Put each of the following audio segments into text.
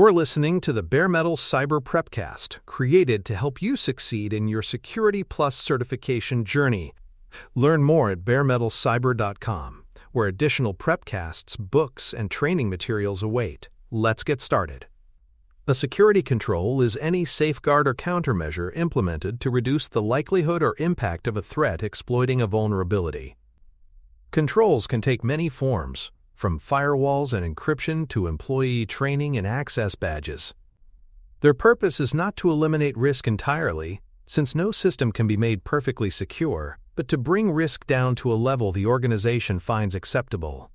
You're listening to the Bare Metal Cyber Prepcast, created to help you succeed in your Security Plus certification journey. Learn more at baremetalcyber.com, where additional prepcasts, books, and training materials await. Let's get started. A security control is any safeguard or countermeasure implemented to reduce the likelihood or impact of a threat exploiting a vulnerability. Controls can take many forms, from firewalls and encryption to employee training and access badges. Their purpose is not to eliminate risk entirely, since no system can be made perfectly secure, but to bring risk down to a level the organization finds acceptable.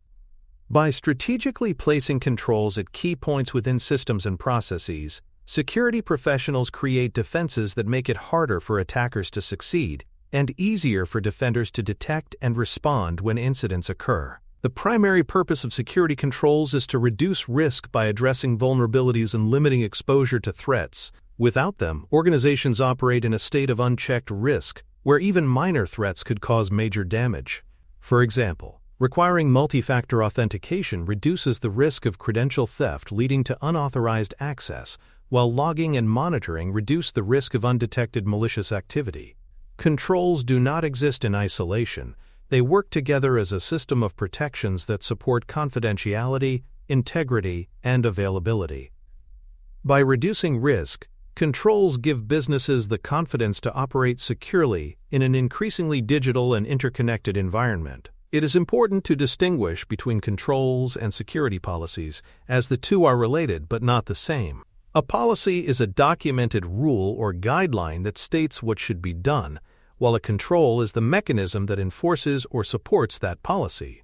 By strategically placing controls at key points within systems and processes, security professionals create defenses that make it harder for attackers to succeed and easier for defenders to detect and respond when incidents occur. The primary purpose of security controls is to reduce risk by addressing vulnerabilities and limiting exposure to threats. Without them, organizations operate in a state of unchecked risk, where even minor threats could cause major damage. For example, requiring multi-factor authentication reduces the risk of credential theft leading to unauthorized access, while logging and monitoring reduce the risk of undetected malicious activity. Controls do not exist in isolation. They work together as a system of protections that support confidentiality, integrity, and availability. By reducing risk, controls give businesses the confidence to operate securely in an increasingly digital and interconnected environment. It is important to distinguish between controls and security policies, as the two are related but not the same. A policy is a documented rule or guideline that states what should be done, while a control is the mechanism that enforces or supports that policy.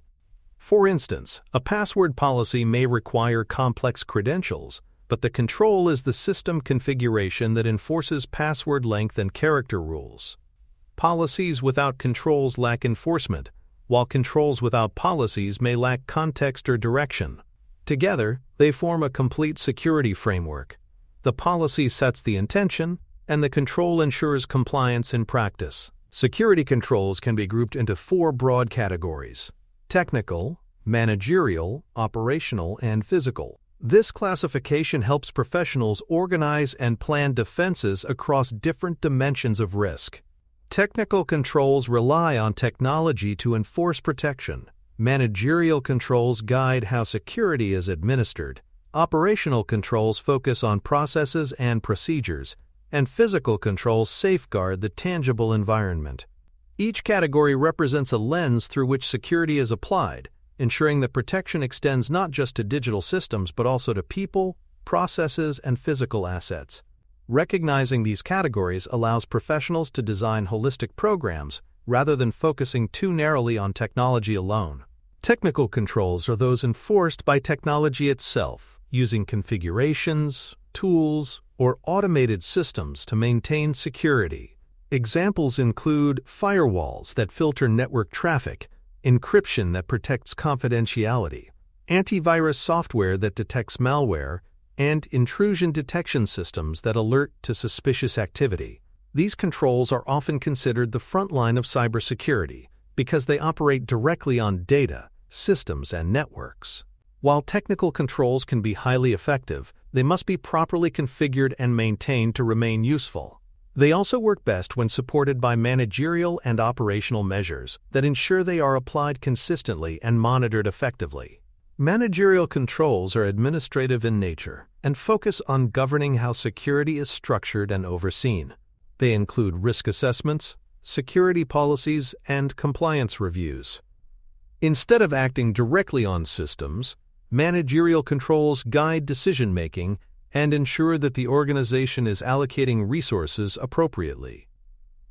For instance, a password policy may require complex credentials, but the control is the system configuration that enforces password length and character rules. Policies without controls lack enforcement, while controls without policies may lack context or direction. Together, they form a complete security framework. The policy sets the intention, and the control ensures compliance in practice. Security controls can be grouped into four broad categories: technical, managerial, operational, and physical. This classification helps professionals organize and plan defenses across different dimensions of risk. Technical controls rely on technology to enforce protection. Managerial controls guide how security is administered. Operational controls focus on processes and procedures, and physical controls safeguard the tangible environment. Each category represents a lens through which security is applied, ensuring that protection extends not just to digital systems but also to people, processes, and physical assets. Recognizing these categories allows professionals to design holistic programs rather than focusing too narrowly on technology alone. Technical controls are those enforced by technology itself, using configurations, tools, or automated systems to maintain security. Examples include firewalls that filter network traffic, encryption that protects confidentiality, antivirus software that detects malware, and intrusion detection systems that alert to suspicious activity. These controls are often considered the front line of cybersecurity because they operate directly on data, systems, and networks. While technical controls can be highly effective, they must be properly configured and maintained to remain useful. They also work best when supported by managerial and operational measures that ensure they are applied consistently and monitored effectively. Managerial controls are administrative in nature and focus on governing how security is structured and overseen. They include risk assessments, security policies, and compliance reviews. Instead of acting directly on systems, managerial controls guide decision-making and ensure that the organization is allocating resources appropriately.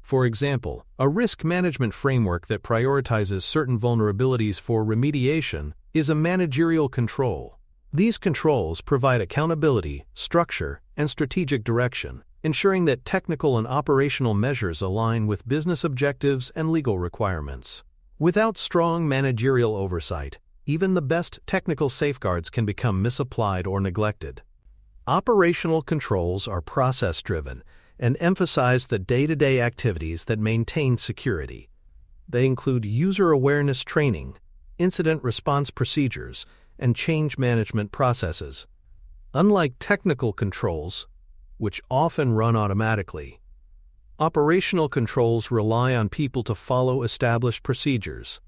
For example, a risk management framework that prioritizes certain vulnerabilities for remediation is a managerial control. These controls provide accountability, structure, and strategic direction, ensuring that technical and operational measures align with business objectives and legal requirements. Without strong managerial oversight, even the best technical safeguards can become misapplied or neglected. Operational controls are process-driven and emphasize the day-to-day activities that maintain security. They include user awareness training, incident response procedures, and change management processes. Unlike technical controls, which often run automatically, operational controls rely on people to follow established procedures.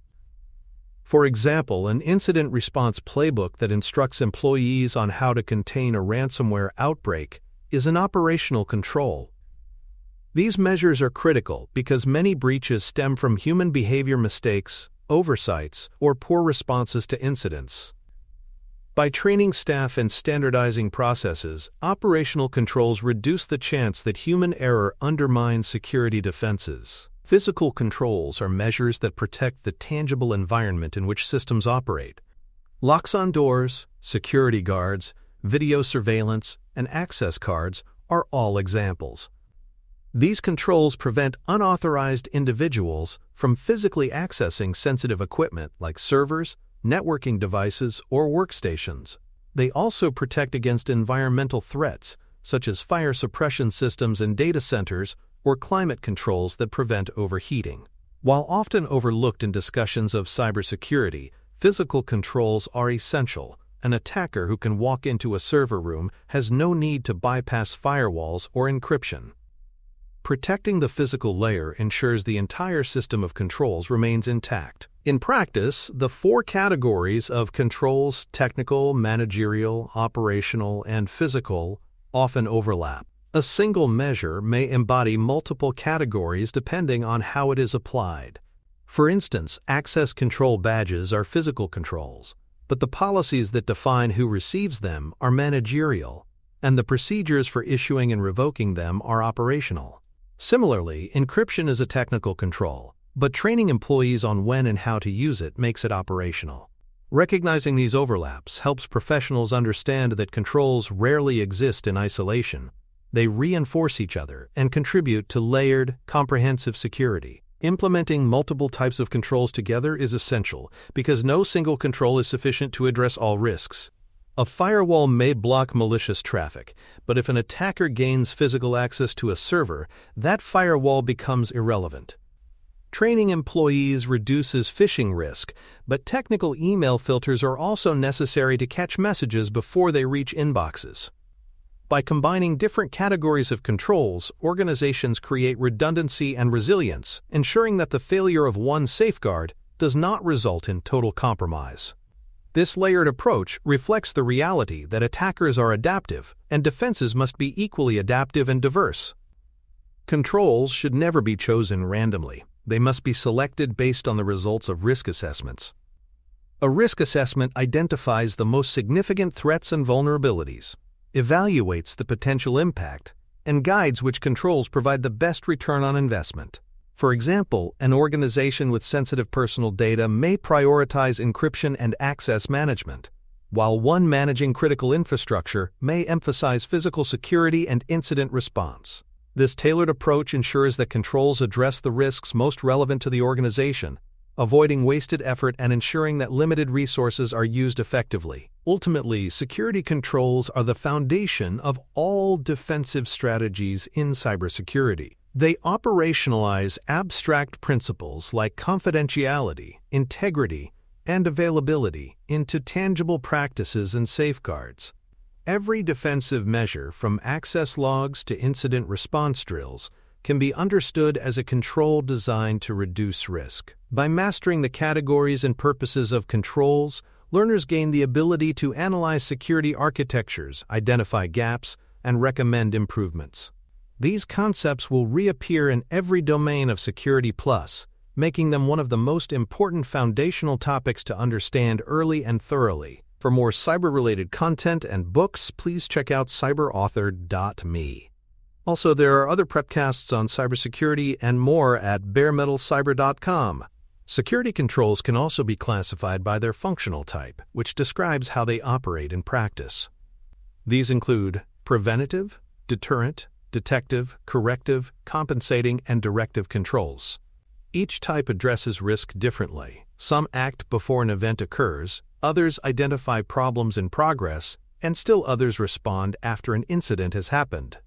For example, an incident response playbook that instructs employees on how to contain a ransomware outbreak is an operational control. These measures are critical because many breaches stem from human behavior mistakes, oversights, or poor responses to incidents. By training staff and standardizing processes, operational controls reduce the chance that human error undermines security defenses. Physical controls are measures that protect the tangible environment in which systems operate. Locks on doors, security guards, video surveillance, and access cards are all examples. These controls prevent unauthorized individuals from physically accessing sensitive equipment like servers, networking devices, or workstations. They also protect against environmental threats, such as fire suppression systems in data centers or climate controls that prevent overheating. While often overlooked in discussions of cybersecurity, physical controls are essential. An attacker who can walk into a server room has no need to bypass firewalls or encryption. Protecting the physical layer ensures the entire system of controls remains intact. In practice, the four categories of controls, technical, managerial, operational, and physical, often overlap. A single measure may embody multiple categories depending on how it is applied. For instance, access control badges are physical controls, but the policies that define who receives them are managerial, and the procedures for issuing and revoking them are operational. Similarly, encryption is a technical control, but training employees on when and how to use it makes it operational. Recognizing these overlaps helps professionals understand that controls rarely exist in isolation. They reinforce each other and contribute to layered, comprehensive security. Implementing multiple types of controls together is essential because no single control is sufficient to address all risks. A firewall may block malicious traffic, but if an attacker gains physical access to a server, that firewall becomes irrelevant. Training employees reduces phishing risk, but technical email filters are also necessary to catch messages before they reach inboxes. By combining different categories of controls, organizations create redundancy and resilience, ensuring that the failure of one safeguard does not result in total compromise. This layered approach reflects the reality that attackers are adaptive and defenses must be equally adaptive and diverse. Controls should never be chosen randomly. They must be selected based on the results of risk assessments. A risk assessment identifies the most significant threats and vulnerabilities, evaluates the potential impact, and guides which controls provide the best return on investment. For example, an organization with sensitive personal data may prioritize encryption and access management, while one managing critical infrastructure may emphasize physical security and incident response. This tailored approach ensures that controls address the risks most relevant to the organization, avoiding wasted effort and ensuring that limited resources are used effectively. Ultimately, security controls are the foundation of all defensive strategies in cybersecurity. They operationalize abstract principles like confidentiality, integrity, and availability into tangible practices and safeguards. Every defensive measure, from access logs to incident response drills, can be understood as a control designed to reduce risk. By mastering the categories and purposes of controls, learners gain the ability to analyze security architectures, identify gaps, and recommend improvements. These concepts will reappear in every domain of Security Plus, making them one of the most important foundational topics to understand early and thoroughly. For more cyber-related content and books, please check out cyberauthor.me. Also, there are other prepcasts on cybersecurity and more at baremetalcyber.com. Security controls can also be classified by their functional type, which describes how they operate in practice. These include preventative, deterrent, detective, corrective, compensating, and directive controls. Each type addresses risk differently. Some act before an event occurs, others identify problems in progress, and still others respond after an incident has happened.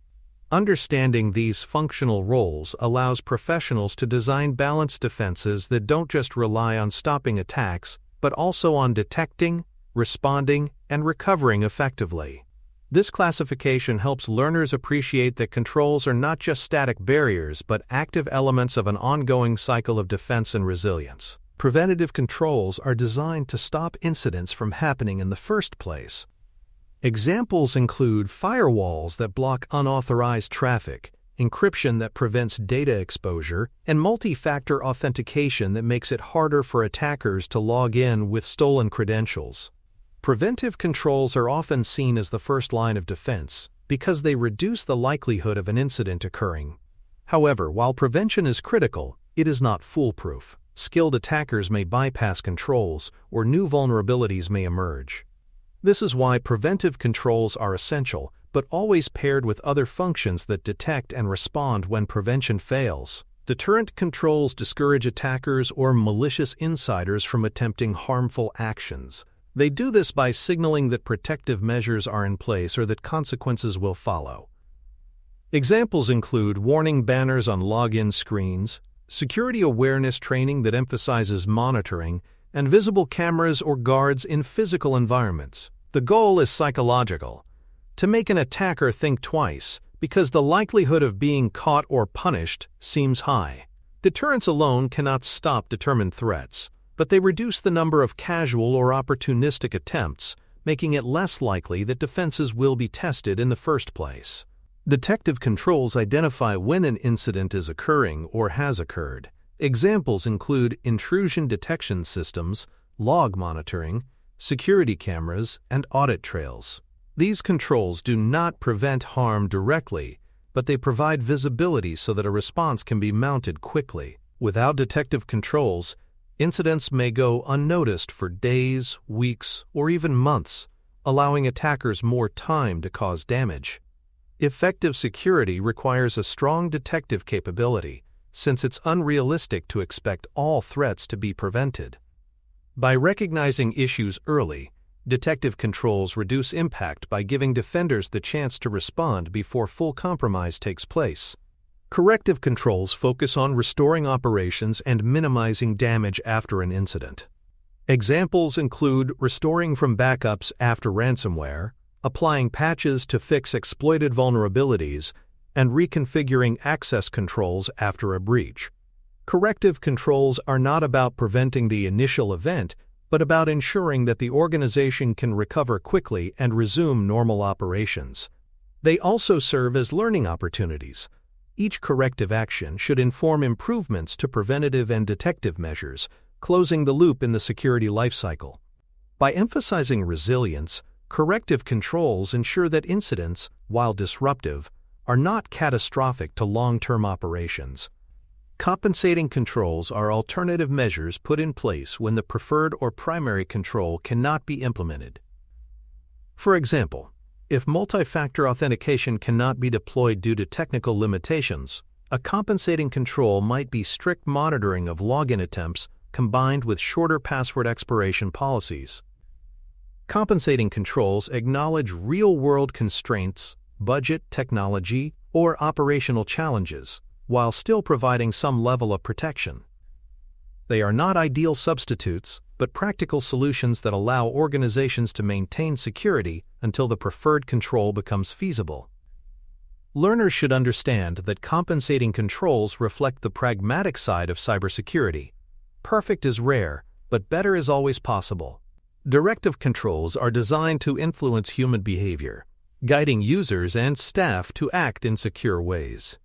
Understanding these functional roles allows professionals to design balanced defenses that don't just rely on stopping attacks, but also on detecting, responding, and recovering effectively. This classification helps learners appreciate that controls are not just static barriers but active elements of an ongoing cycle of defense and resilience. Preventative controls are designed to stop incidents from happening in the first place. Examples include firewalls that block unauthorized traffic, encryption that prevents data exposure, and multi-factor authentication that makes it harder for attackers to log in with stolen credentials. Preventive controls are often seen as the first line of defense because they reduce the likelihood of an incident occurring. However, while prevention is critical, it is not foolproof. Skilled attackers may bypass controls, or new vulnerabilities may emerge. This is why preventive controls are essential, but always paired with other functions that detect and respond when prevention fails. Deterrent controls discourage attackers or malicious insiders from attempting harmful actions. They do this by signaling that protective measures are in place or that consequences will follow. Examples include warning banners on login screens, security awareness training that emphasizes monitoring, and visible cameras or guards in physical environments. The goal is psychological: to make an attacker think twice, because the likelihood of being caught or punished seems high. Deterrence alone cannot stop determined threats, but they reduce the number of casual or opportunistic attempts, making it less likely that defenses will be tested in the first place. Detective controls identify when an incident is occurring or has occurred. Examples include intrusion detection systems, log monitoring, security cameras, and audit trails. These controls do not prevent harm directly, but they provide visibility so that a response can be mounted quickly. Without detective controls, incidents may go unnoticed for days, weeks, or even months, allowing attackers more time to cause damage. Effective security requires a strong detective capability, since it's unrealistic to expect all threats to be prevented. By recognizing issues early, detective controls reduce impact by giving defenders the chance to respond before full compromise takes place. Corrective controls focus on restoring operations and minimizing damage after an incident. Examples include restoring from backups after ransomware, applying patches to fix exploited vulnerabilities, and reconfiguring access controls after a breach. Corrective controls are not about preventing the initial event, but about ensuring that the organization can recover quickly and resume normal operations. They also serve as learning opportunities. Each corrective action should inform improvements to preventative and detective measures, closing the loop in the security lifecycle. By emphasizing resilience, corrective controls ensure that incidents, while disruptive, are not catastrophic to long-term operations. Compensating controls are alternative measures put in place when the preferred or primary control cannot be implemented. For example, if multi-factor authentication cannot be deployed due to technical limitations, a compensating control might be strict monitoring of login attempts combined with shorter password expiration policies. Compensating controls acknowledge real-world constraints, budget, technology, or operational challenges, while still providing some level of protection. They are not ideal substitutes, but practical solutions that allow organizations to maintain security until the preferred control becomes feasible. Learners should understand that compensating controls reflect the pragmatic side of cybersecurity. Perfect is rare, but better is always possible. Directive controls are designed to influence human behavior, guiding users and staff to act in secure ways.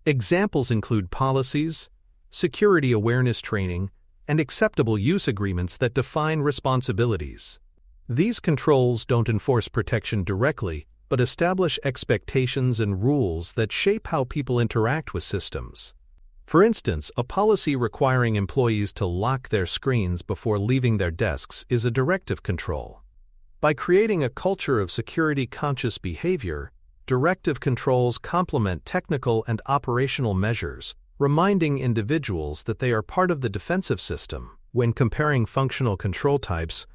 Examples include policies, security awareness training, and acceptable use agreements that define responsibilities. These controls don't enforce protection directly, but establish expectations and rules that shape how people interact with systems. For instance, a policy requiring employees to lock their screens before leaving their desks is a directive control. By creating a culture of security-conscious behavior, directive controls complement technical and operational measures, reminding individuals that they are part of the defensive system. When comparing functional control types,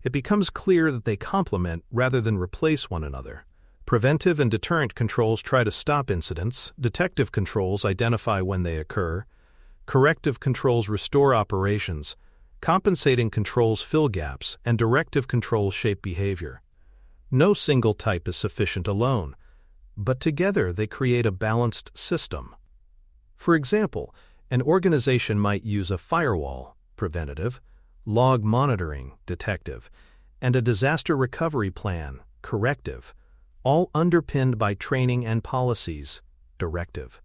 it becomes clear that they complement rather than replace one another. Preventive and deterrent controls try to stop incidents, detective controls identify when they occur, corrective controls restore operations, compensating controls fill gaps, and directive controls shape behavior. No single type is sufficient alone, but together they create a balanced system. For example, an organization might use a firewall, preventative, log monitoring, detective, and a disaster recovery plan, corrective, all underpinned by training and policies, directive.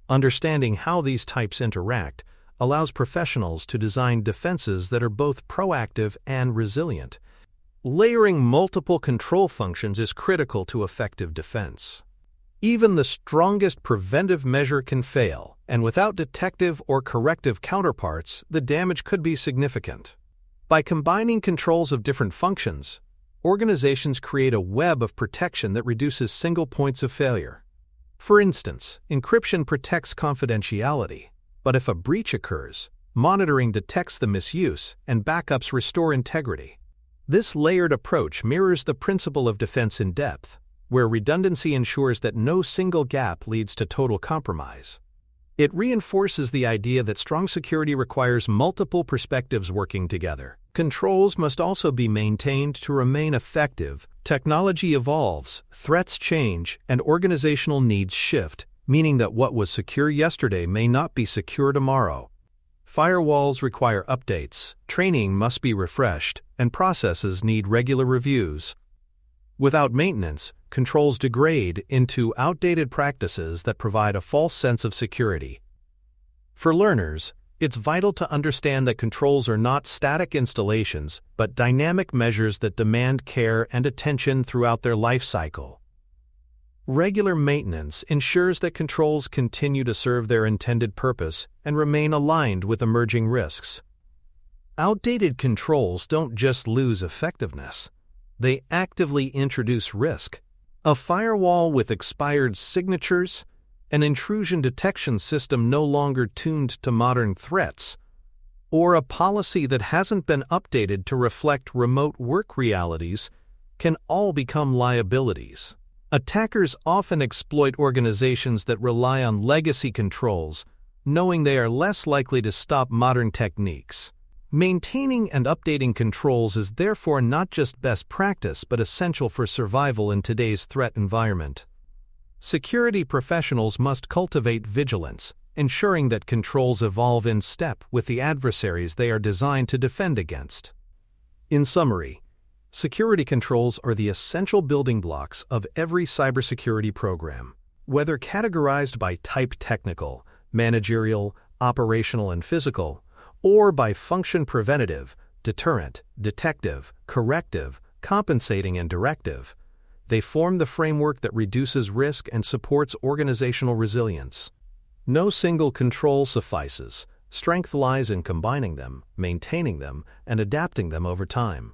Understanding how these types interact allows professionals to design defenses that are both proactive and resilient. Layering multiple control functions is critical to effective defense. Even the strongest preventive measure can fail, and without detective or corrective counterparts, the damage could be significant. By combining controls of different functions, organizations create a web of protection that reduces single points of failure. For instance, encryption protects confidentiality, but if a breach occurs, monitoring detects the misuse and backups restore integrity. This layered approach mirrors the principle of defense in depth, where redundancy ensures that no single gap leads to total compromise. It reinforces the idea that strong security requires multiple perspectives working together. Controls must also be maintained to remain effective. Technology evolves, threats change, and organizational needs shift, meaning that what was secure yesterday may not be secure tomorrow. Firewalls require updates, training must be refreshed, and processes need regular reviews. Without maintenance, controls degrade into outdated practices that provide a false sense of security. For learners, it's vital to understand that controls are not static installations, but dynamic measures that demand care and attention throughout their life cycle. Regular maintenance ensures that controls continue to serve their intended purpose and remain aligned with emerging risks. Outdated controls don't just lose effectiveness, they actively introduce risk. A firewall with expired signatures, an intrusion detection system no longer tuned to modern threats, or a policy that hasn't been updated to reflect remote work realities can all become liabilities. Attackers often exploit organizations that rely on legacy controls, knowing they are less likely to stop modern techniques. Maintaining and updating controls is therefore not just best practice but essential for survival in today's threat environment. Security professionals must cultivate vigilance, ensuring that controls evolve in step with the adversaries they are designed to defend against. In summary, security controls are the essential building blocks of every cybersecurity program. Whether categorized by type technical, managerial, operational, and physical, or by function preventative, deterrent, detective, corrective, compensating, and directive, they form the framework that reduces risk and supports organizational resilience. No single control suffices. Strength lies in combining them, maintaining them, and adapting them over time.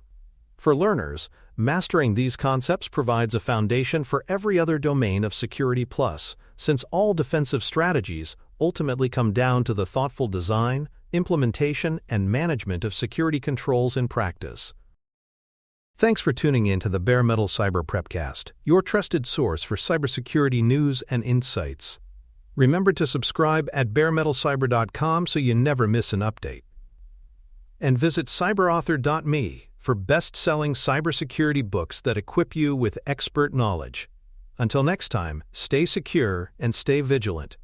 For learners, mastering these concepts provides a foundation for every other domain of Security Plus, since all defensive strategies ultimately come down to the thoughtful design, implementation, and management of security controls in practice. Thanks for tuning in to the Bare Metal Cyber Prepcast, your trusted source for cybersecurity news and insights. Remember to subscribe at baremetalcyber.com so you never miss an update. And visit cyberauthor.me for best-selling cybersecurity books that equip you with expert knowledge. Until next time, stay secure and stay vigilant.